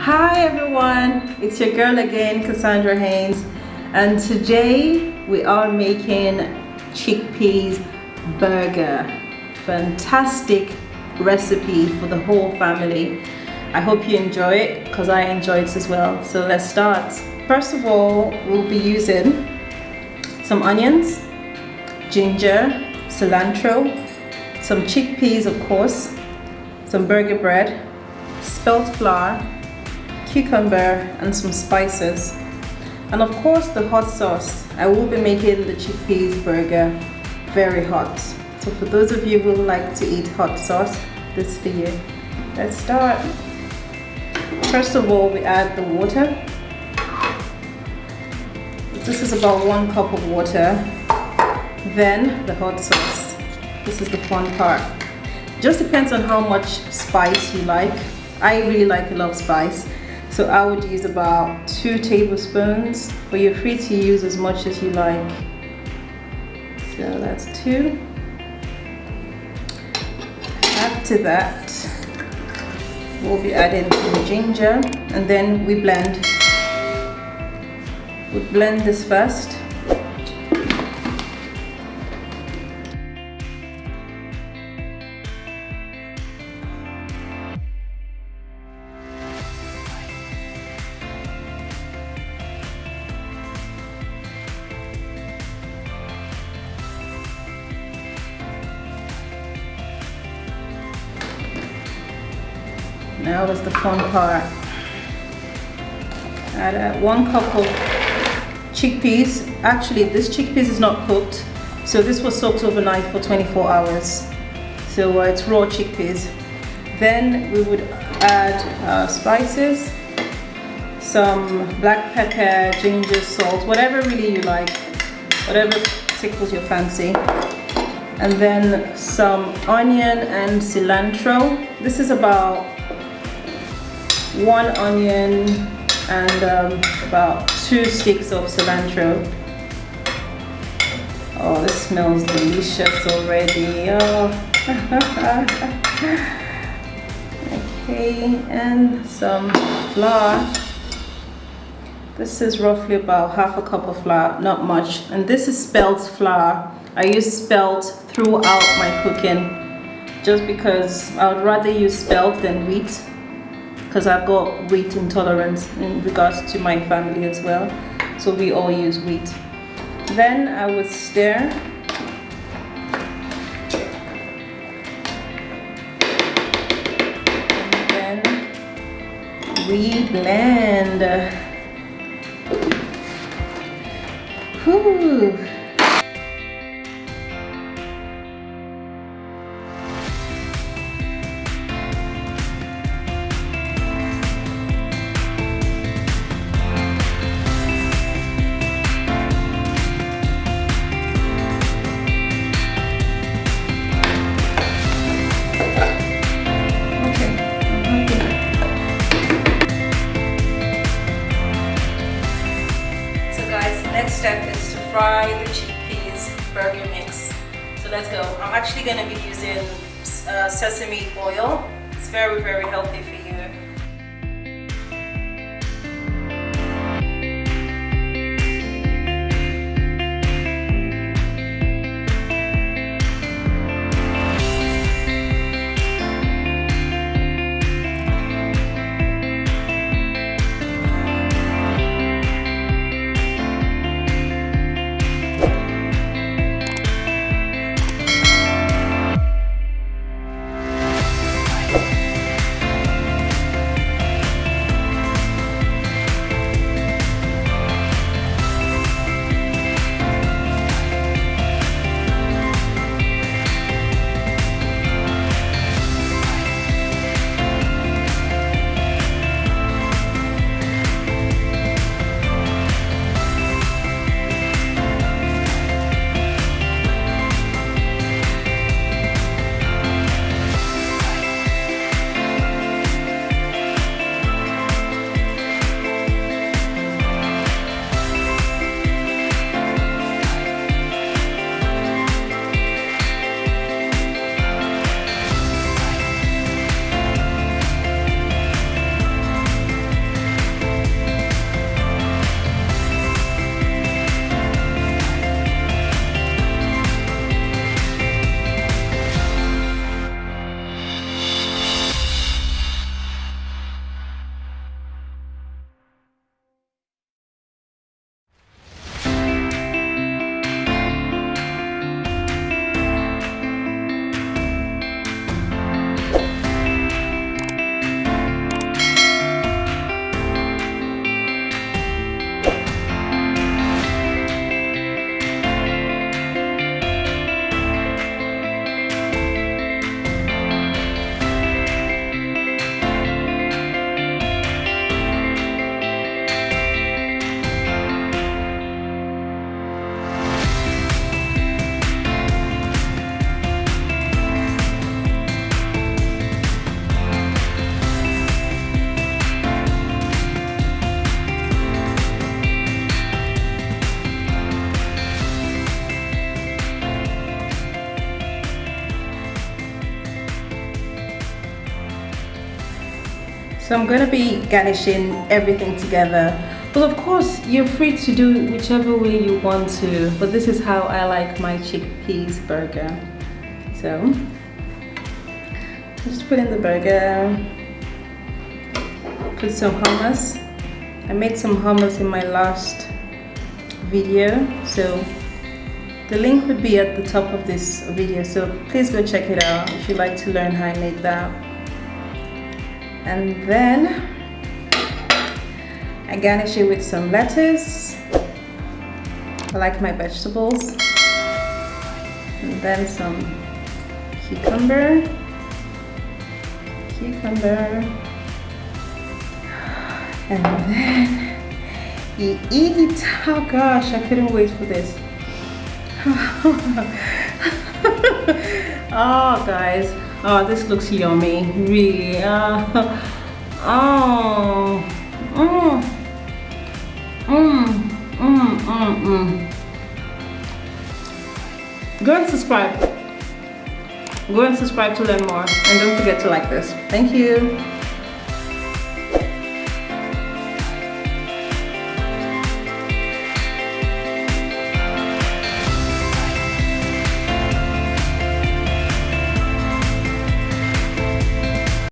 Hi everyone, it's your girl again, Cassandra Haynes, and today we are making chickpeas burger. Fantastic recipe for the whole family. I hope you enjoy it because I enjoy it as well. So let's start. First of all, we'll be using some onions, ginger, cilantro, some chickpeas of course, some burger bread, spelt flour, cucumber, and some spices, and of course the hot sauce. I will be making the chickpeas burger very hot, so for those of you who like to eat hot sauce, this is for you. Let's start. First of all, we add the water. This is about 1 cup of water. Then the hot sauce. This is the fun part. Just depends on how much spice you like. I really like a lot of spice, so I would use about 2 tablespoons, but you're free to use as much as you like. So that's 2. After that, we'll be adding some ginger, and then we blend. We blend this first. Now is the fun part. Add 1 cup of chickpeas. Actually, this chickpeas is not cooked, so this was soaked overnight for 24 hours. So it's raw chickpeas. Then we would add spices, some black pepper, ginger, salt, whatever really you like, whatever tickles your fancy. And then some onion and cilantro. This is about 1 onion and about 2 sticks of cilantro. Oh, this smells delicious already. Oh. Okay, and some flour. This is roughly about 1/2 cup of flour, not much. And this is Spelt flour. I use Spelt throughout my cooking just because I would rather use Spelt than wheat, because I've got wheat intolerance in regards to my family as well, so we all use wheat. Then I would stir. And then we blend. Whew. Next step is to fry the chickpeas burger mix. So let's go. I'm actually going to be using sesame oil. It's very, very healthy for you. So I'm going to be garnishing everything together. But of course, you're free to do it whichever way you want to. But this is how I like my chickpeas burger. So just put in the burger. Put some hummus. I made some hummus in my last video. So the link would be at the top of this video. So please go check it out if you'd like to learn how I made that. And then I garnish it with some lettuce. I like my vegetables. And then some cucumber. And then you eat. Oh gosh, I couldn't wait for this. Oh guys, oh, this looks yummy, really. Go and subscribe. Go and subscribe to learn more, and don't forget to like this. Thank you.